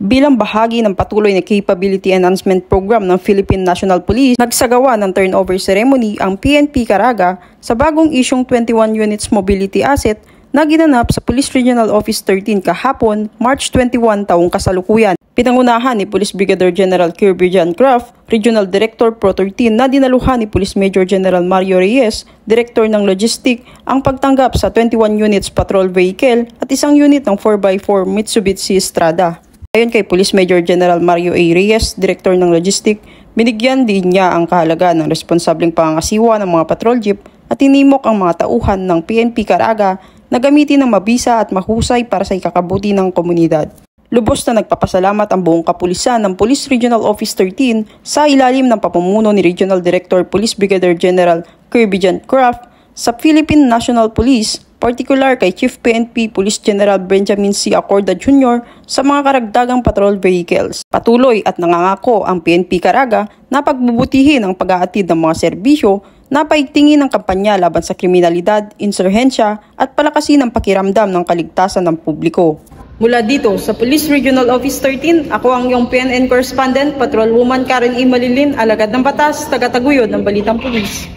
Bilang bahagi ng patuloy na Capability Enhancement Program ng Philippine National Police, nagsagawa ng turnover ceremony ang PNP Caraga sa bagong isyong 21 units mobility asset na ginanap sa Police Regional Office 13 kahapon, March 21 taong kasalukuyan. Pinangunahan ni Police Brigadier General Kirby John Craft, Regional Director Pro 13 na dinaluhan ni Police Major General Mario Reyes, Director ng Logistic, ang pagtanggap sa 21 units patrol vehicle at isang unit ng 4x4 Mitsubishi Strada. Ayon kay Police Major General Mario A. Reyes, Director ng Logistic, binigyan din niya ang kahalaga ng responsableng pangangasiwa ng mga patrol jeep at tinimok ang mga tauhan ng PNP Caraga na gamitin ng mabisa at mahusay para sa ikakabuti ng komunidad. Lubos na nagpapasalamat ang buong kapulisan ng Police Regional Office 13 sa ilalim ng pamumuno ni Regional Director Police Brigadier General Kirby John Craft sa Philippine National Police, particular kay Chief PNP Police General Benjamin C. Acorda Jr. sa mga karagdagang patrol vehicles. Patuloy at nangangako ang PNP Caraga na pagbubutihin ang pag-aatid ng mga serbisyo, na paigtingin ang kampanya laban sa kriminalidad, insurhensya at palakasin ang pakiramdam ng kaligtasan ng publiko. Mula dito sa Police Regional Office 13, ako ang iyong PNN Correspondent, Patrolwoman Karen E. Malilin, alagad ng batas, taga-taguyod ng Balitang Pulis.